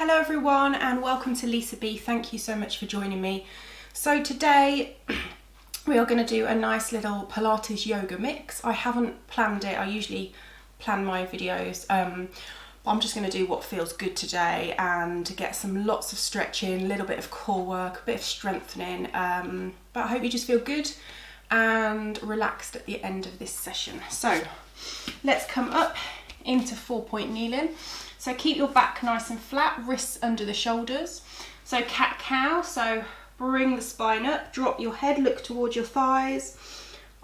Hello everyone and welcome to Lisa B. Thank you so much for joining me. So today we are going to do a nice little Pilates yoga mix. I haven't planned it, I usually plan my videos, but I'm just going to do what feels good today and get some lots of stretching, a little bit of core work, a bit of strengthening, but I hope you just feel good and relaxed at the end of this session. So let's come up into 4-point kneeling. So keep your back nice and flat, wrists under the shoulders. So cat-cow, so bring the spine up, drop your head, look towards your thighs.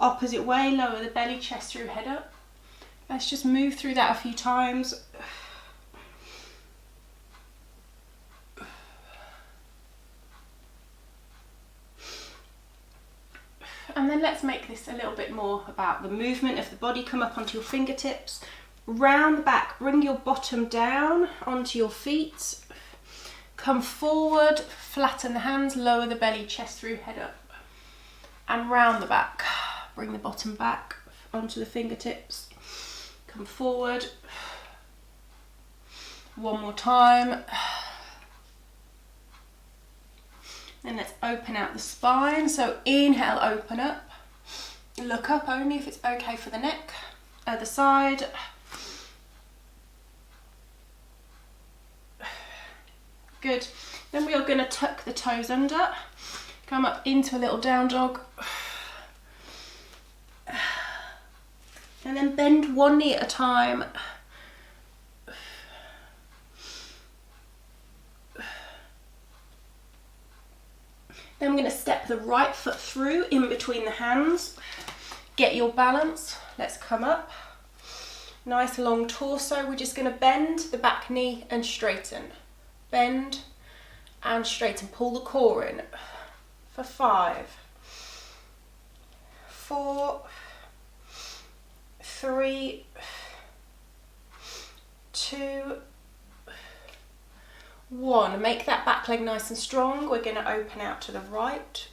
Opposite way, lower the belly, chest through, head up. Let's just move through that a few times. And then let's make this a little bit more about the movement of the body. Come up onto your fingertips. Round the back, bring your bottom down onto your feet. Come forward, flatten the hands, lower the belly, chest through, head up. And round the back, bring the bottom back onto the fingertips. Come forward. One more time. Then let's open out the spine. So inhale, open up. Look up only if it's okay for the neck. Other side. Good. Then we are going to tuck the toes under, come up into a little down dog, and then bend one knee at a time. Then I'm going to step the right foot through in between the hands. Get your balance. Let's come up. Nice long torso. We're just going to bend the back knee and straighten. Bend and straighten. Pull the core in for 5, 4, 3, 2, 1. Make that back leg nice and strong. We're going to open out to the right.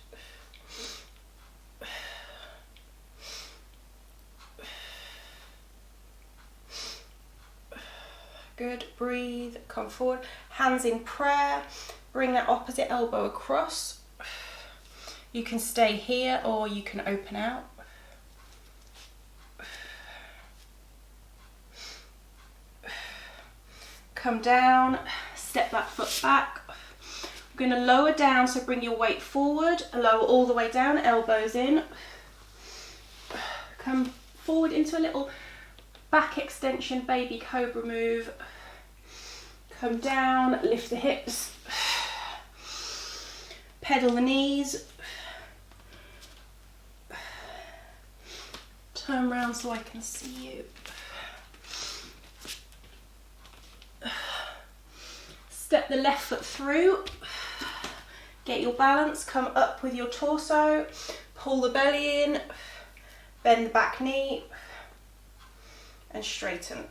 Good, breathe, come forward. Hands in prayer. Bring that opposite elbow across. You can stay here or you can open out. Come down, step that foot back. We're going to lower down, so bring your weight forward, lower all the way down, elbows in. Come forward into a little back extension, baby cobra move. Come down, lift the hips, pedal the knees. Turn around so I can see you. Step the left foot through. Get your balance, come up with your torso, pull the belly in, bend the back knee, and straighten.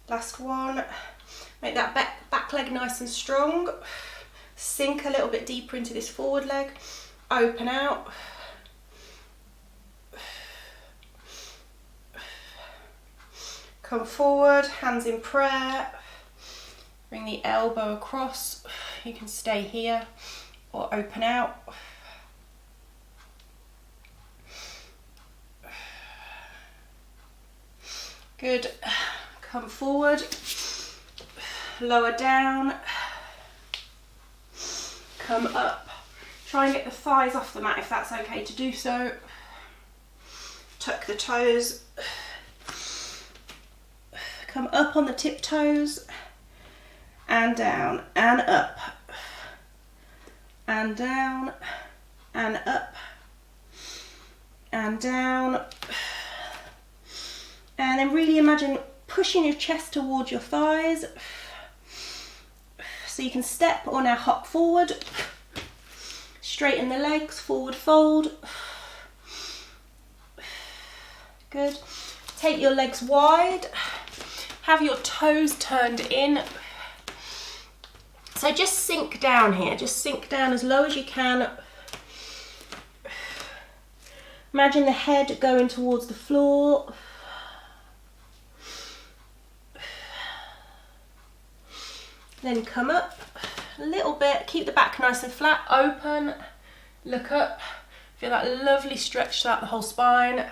Last one. Make that back leg nice and strong. Sink a little bit deeper into this forward leg. Open out. Come forward, hands in prayer. Bring the elbow across. You can stay here or open out. Good. Come forward. Lower down. Come up. Try and get the thighs off the mat if that's okay to do so. Tuck the toes. Come up on the tiptoes. And down and up and down and up and down, and then really imagine pushing your chest towards your thighs so you can step or now hop forward, straighten the legs, forward fold. Good. Take your legs wide, have your toes turned in. So just sink down here, just sink down as low as you can. Imagine the head going towards the floor. Then come up a little bit, keep the back nice and flat, open, look up, feel that lovely stretch throughout the whole spine.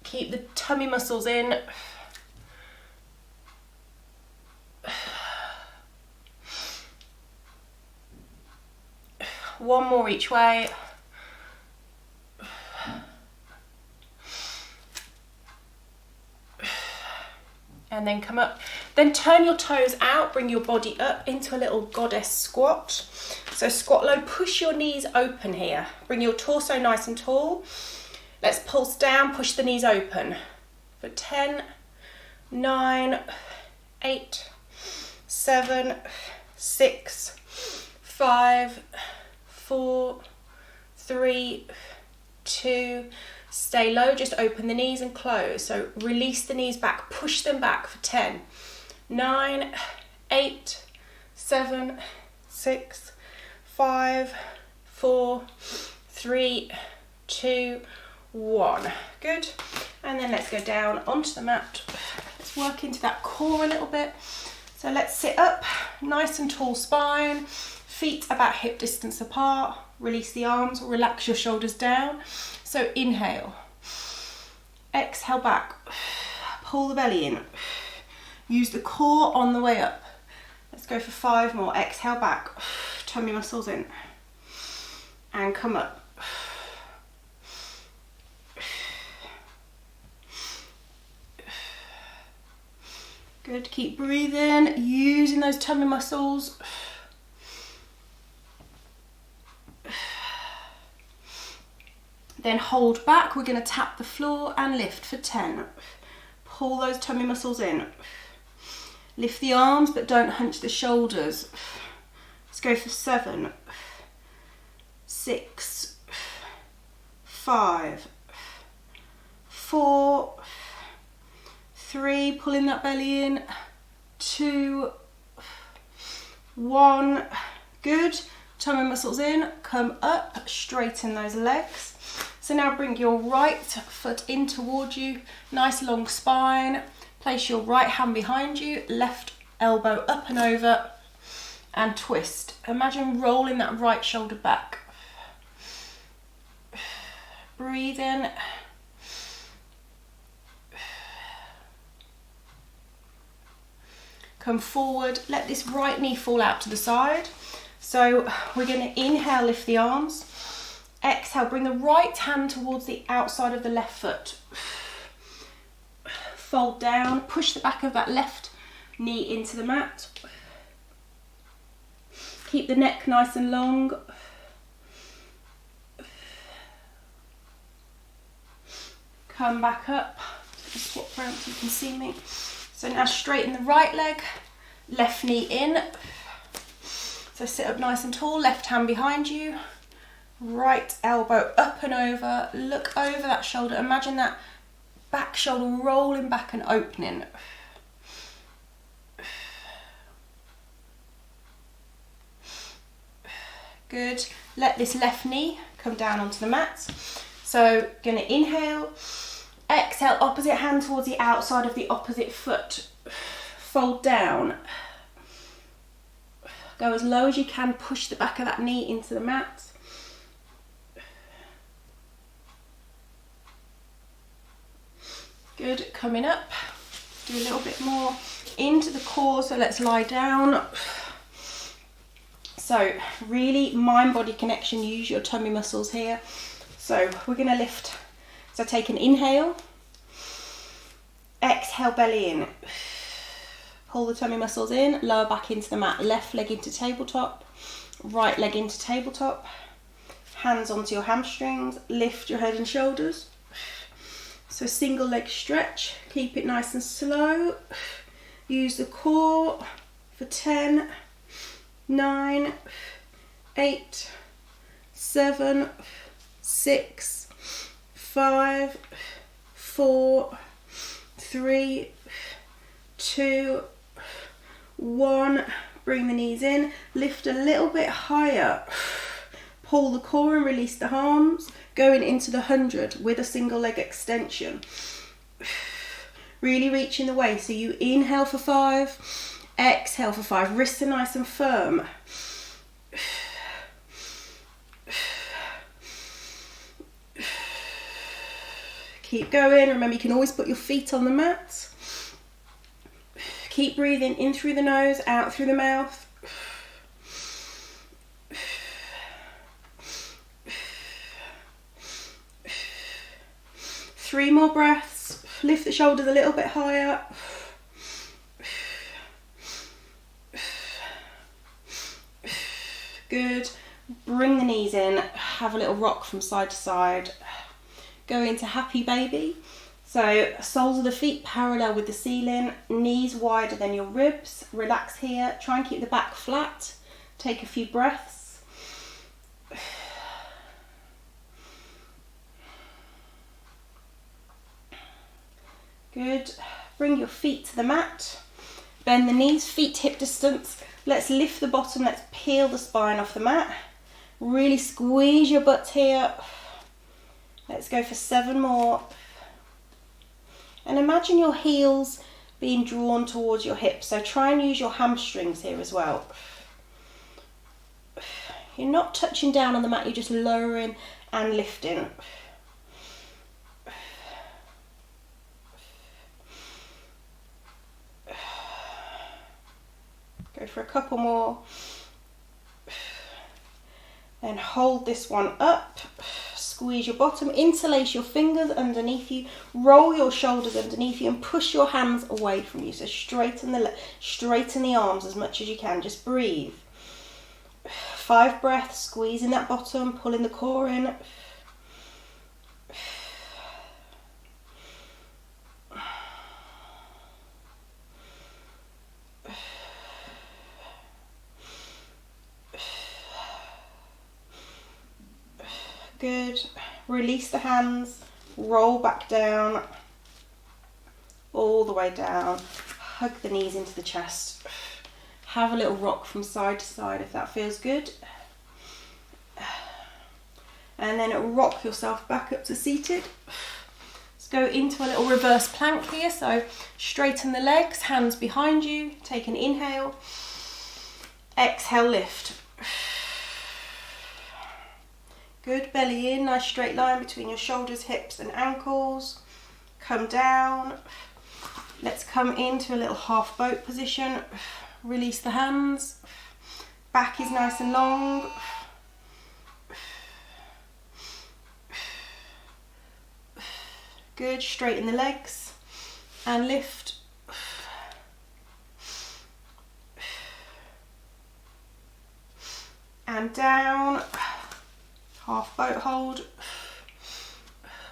Keep the tummy muscles in. One more each way. And then come up. Then turn your toes out, bring your body up into a little goddess squat. So squat low, push your knees open here. Bring your torso nice and tall. Let's pulse down, push the knees open. For 10, 9, 8, 7, 6, 5, 4, 3, 2, stay low, just open the knees and close. So release the knees back, push them back for 10, 9, 8, 7, 6, 5, 4, 3, 2, 1. Good. And then let's go down onto the mat. Let's work into that core a little bit. So let's sit up, nice and tall spine, feet about hip distance apart. Release the arms, relax your shoulders down. So inhale, exhale back, pull the belly in, use the core on the way up. Let's go for 5 more. Exhale back, tummy muscles in, and come up. Good, keep breathing, using those tummy muscles. Then hold back, we're going to tap the floor and lift for 10. Pull those tummy muscles in. Lift the arms but don't hunch the shoulders. Let's go for 7, 6, 5, 4, 3, pulling that belly in, 2, 1, good. Tummy muscles in, come up, straighten those legs. So now bring your right foot in towards you, nice long spine. Place your right hand behind you, left elbow up and over, and twist. Imagine rolling that right shoulder back. Breathe in. Come forward, let this right knee fall out to the side. So we're going to inhale, lift the arms. Exhale, bring the right hand towards the outside of the left foot. Fold down, push the back of that left knee into the mat. Keep the neck nice and long. Come back up. Swap around so you can see me. So now straighten the right leg, left knee in. So sit up nice and tall, left hand behind you. Right elbow up and over, look over that shoulder. Imagine that back shoulder rolling back and opening. Good. Let this left knee come down onto the mat. So going to inhale, exhale, opposite hand towards the outside of the opposite foot. Fold down. Go as low as you can, push the back of that knee into the mat. Good, coming up, do a little bit more into the core, so let's lie down. So really mind-body connection, use your tummy muscles here. So we're going to lift, so take an inhale, exhale belly in, pull the tummy muscles in, lower back into the mat, left leg into tabletop, right leg into tabletop, hands onto your hamstrings, lift your head and shoulders. So single leg stretch, keep it nice and slow. Use the core for 10, 9, 8, 7, 6, 5, 4, 3, 2, 1. Bring the knees in, lift a little bit higher. pull the core and release the arms, going into the 100 with a single leg extension. Really reaching the waist. So you inhale for 5, exhale for 5. Wrists are nice and firm. Keep going. Remember, you can always put your feet on the mat. Keep breathing in through the nose, out through the mouth. Three more breaths. Lift the shoulders a little bit higher. Good. Bring the knees in. Have a little rock from side to side. Go into happy baby. So soles of the feet parallel with the ceiling, knees wider than your ribs. Relax here. Try and keep the back flat. Take a few breaths. Good. Bring your feet to the mat. Bend the knees, feet hip distance. Let's lift the bottom. Let's peel the spine off the mat. Really squeeze your butt here. Let's go for 7 more. And imagine your heels being drawn towards your hips. So try and use your hamstrings here as well. You're not touching down on the mat, you're just lowering and lifting. Go for a couple more. Then hold this one up. Squeeze your bottom, interlace your fingers underneath you, roll your shoulders underneath you and push your hands away from you. So straighten the arms as much as you can. Just breathe. 5 breaths, squeezing that bottom, pulling the core in. Good. Release the hands, roll back down, all the way down. Hug the knees into the chest. Have a little rock from side to side if that feels good. And then rock yourself back up to seated. Let's go into a little reverse plank here. So straighten the legs, hands behind you. Take an inhale. Exhale, lift. Good, belly in, nice straight line between your shoulders, hips and ankles. Come down. Let's come into a little half boat position. Release the hands. Back is nice and long. Good, straighten the legs and lift. And down. Half boat hold,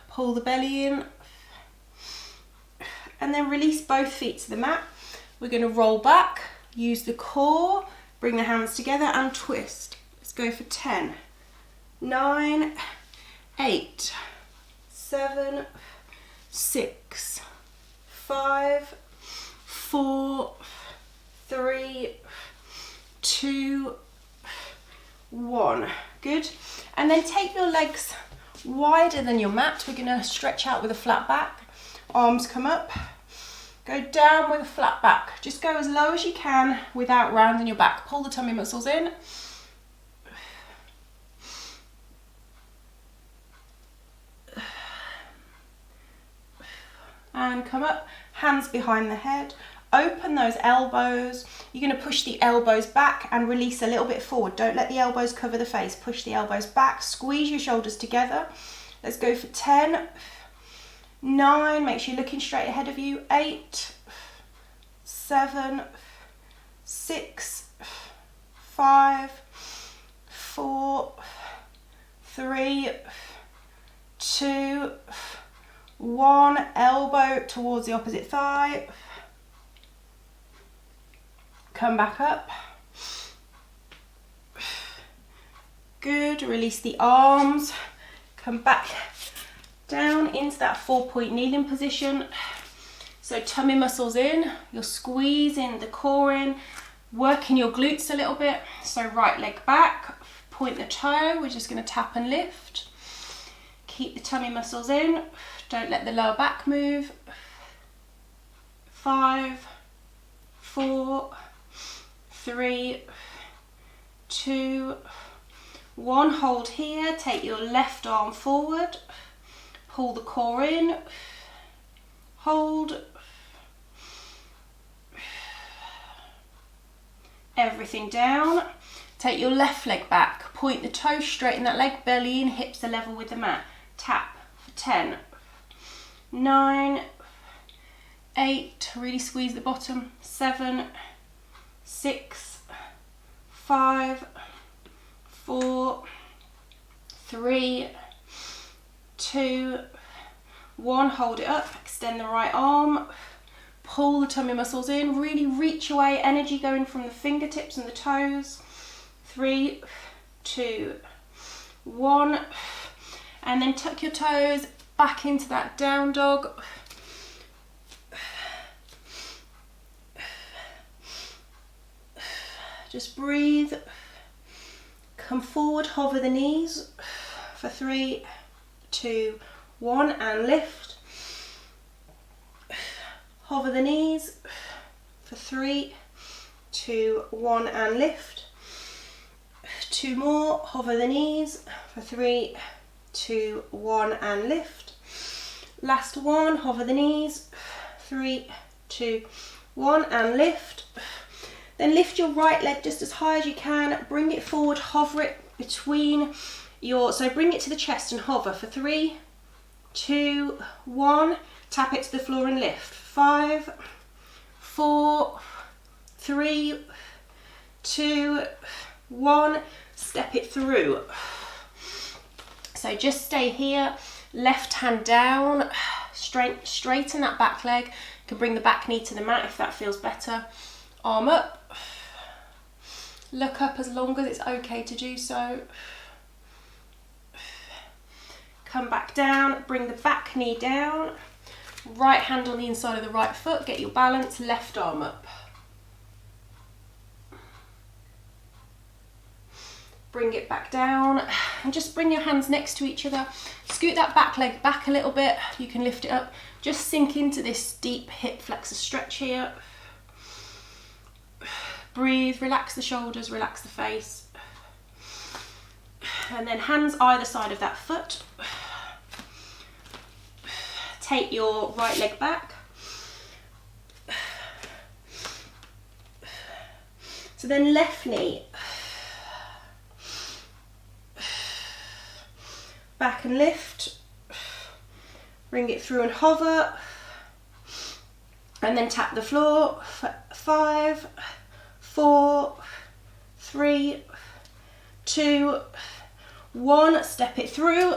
pull the belly in, and then release both feet to the mat. We're going to roll back, use the core, bring the hands together and twist. Let's go for 10, 9, 8, 7, 6, 5, 4, 3, 2, 1. Good. And then take your legs wider than your mat. We're going to stretch out with a flat back. Arms come up. Go down with a flat back. Just go as low as you can without rounding your back. Pull the tummy muscles in. And come up. Hands behind the head. Open those elbows. You're going to push the elbows back and release a little bit forward. Don't let the elbows cover the face. Push the elbows back. Squeeze your shoulders together. Let's go for 10, 9. Make sure you're looking straight ahead of you. 8, 7, 6, 5, 4, 3, 2, 1. Elbow towards the opposite thigh. Come back up. Good. Release the arms. Come back down into that 4-point kneeling position. So tummy muscles in. You're squeezing the core in, working your glutes a little bit. So right leg back, point the toe. We're just going to tap and lift. Keep the tummy muscles in. Don't let the lower back move. 5, 4, 3, 2, 1. Hold here. Take your left arm forward. Pull the core in. Hold. Everything down. Take your left leg back. Point the toes, straighten that leg, belly in, hips are level with the mat. Tap for 10, 9, 8, really squeeze the bottom, 7, 6, 5, 4, 3, 2, 1. Hold it up, extend the right arm, pull the tummy muscles in, really reach away, energy going from the fingertips and the toes. 3, 2, 1. And then tuck your toes back into that down dog. Just breathe. Come forward, hover the knees for 3, 2, 1 and lift. Hover the knees for 3, 2, 1 and lift. 2 more, hover the knees for 3, 2, 1 and lift. Last one, hover the knees, 3, 2, 1 and lift. Then lift your right leg just as high as you can, bring it forward, hover it between so bring it to the chest and hover for 3, 2, 1, tap it to the floor and lift. 5, 4, 3, 2, 1, step it through. So just stay here, left hand down, straighten that back leg. You can bring the back knee to the mat if that feels better. Arm up, look up as long as it's okay to do so. Come back down, bring the back knee down, right hand on the inside of the right foot, get your balance, left arm up. Bring it back down and just bring your hands next to each other. Scoot that back leg back a little bit. You can lift it up. Just sink into this deep hip flexor stretch here. Breathe, relax the shoulders, relax the face. And then hands either side of that foot. Take your right leg back. So then left knee. Back and lift, bring it through and hover, and then tap the floor for 5, 4, 3, 2, 1, step it through,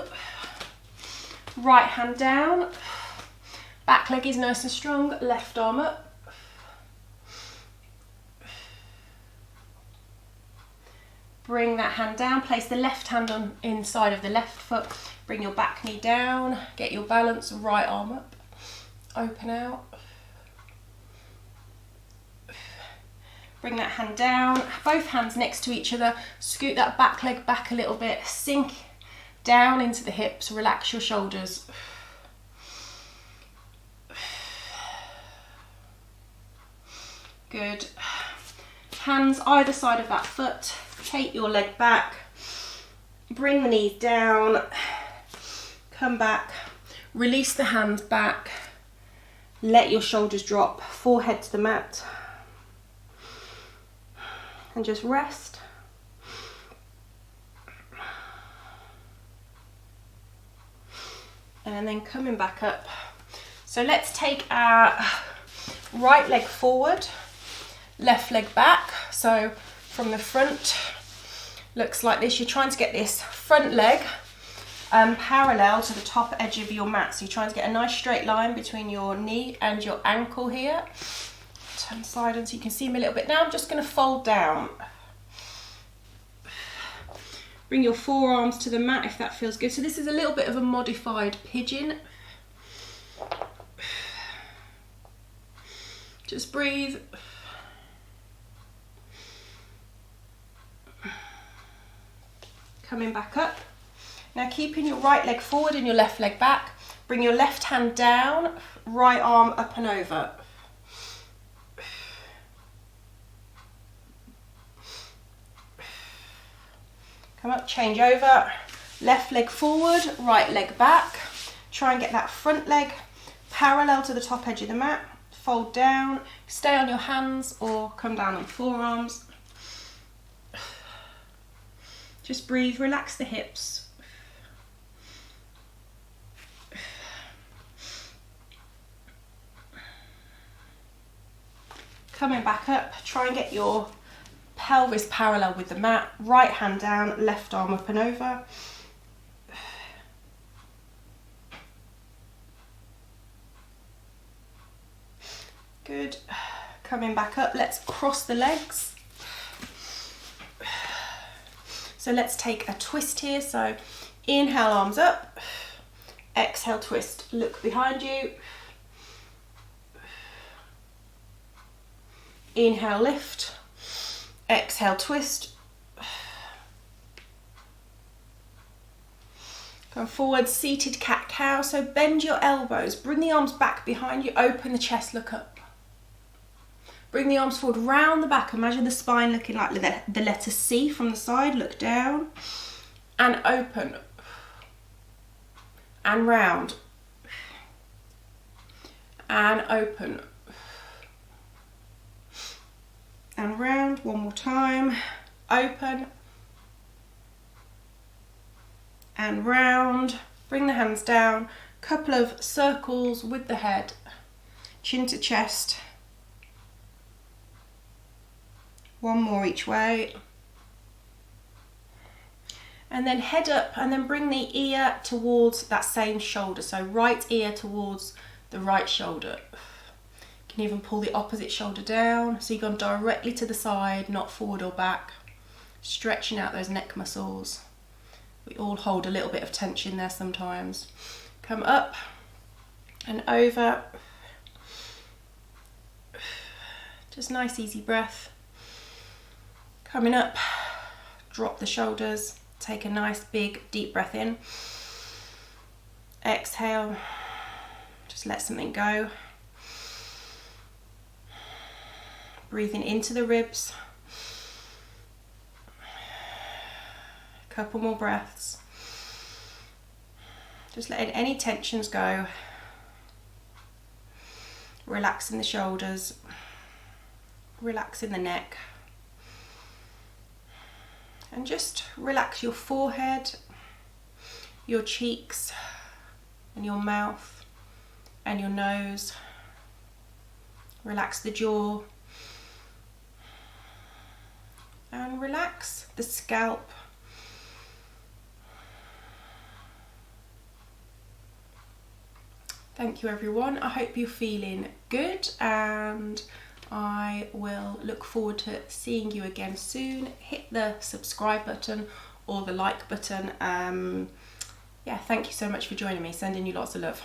right hand down, back leg is nice and strong, left arm up. Bring that hand down, place the left hand on inside of the left foot, bring your back knee down, get your balance, right arm up, open out. Bring that hand down, both hands next to each other, scoot that back leg back a little bit, sink down into the hips, relax your shoulders. Good. Hands either side of that foot. Take your leg back, bring the knees down, come back, release the hands back, let your shoulders drop, forehead to the mat, and just rest. And then coming back up. So let's take our right leg forward, left leg back. So from the front, looks like this. You're trying to get this front leg parallel to the top edge of your mat. So you're trying to get a nice straight line between your knee and your ankle here. Turn side on so you can see them a little bit. Now I'm just going to fold down. Bring your forearms to the mat if that feels good. So this is a little bit of a modified pigeon. Just breathe. coming back up. Now keeping your right leg forward and your left leg back, bring your left hand down, right arm up and over. Come up, change over, left leg forward, right leg back. Try and get that front leg parallel to the top edge of the mat. Fold down, stay on your hands or come down on forearms. Just breathe, relax the hips. Coming back up, try and get your pelvis parallel with the mat. Right hand down, left arm up and over. Good. Coming back up, let's cross the legs. So let's take a twist here. So inhale, arms up. Exhale, twist. Look behind you. Inhale, lift. Exhale, twist. Come forward, seated cat-cow. So bend your elbows, bring the arms back behind you, open the chest, look up. Bring the arms forward, round the back. Imagine the spine looking like the letter C from the side. Look down and open and round and open and round. One more time. Open and round. Bring the hands down. Couple of circles with the head, chin to chest. One more each way. And then head up and then bring the ear towards that same shoulder. So right ear towards the right shoulder. You can even pull the opposite shoulder down. So you've gone directly to the side, not forward or back. Stretching out those neck muscles. We all hold a little bit of tension there sometimes. Come up and over. Just nice easy breath. Coming up, drop the shoulders, take a nice big deep breath in. Exhale, just let something go. Breathing into the ribs. A couple more breaths. Just letting any tensions go. Relaxing the shoulders, relaxing the neck. And just relax your forehead, your cheeks, and your mouth, and your nose. Relax the jaw. And relax the scalp. Thank you everyone. I hope you're feeling good and I will look forward to seeing you again soon. Hit the subscribe button or the like button. Yeah, thank you so much for joining me. Sending you lots of love.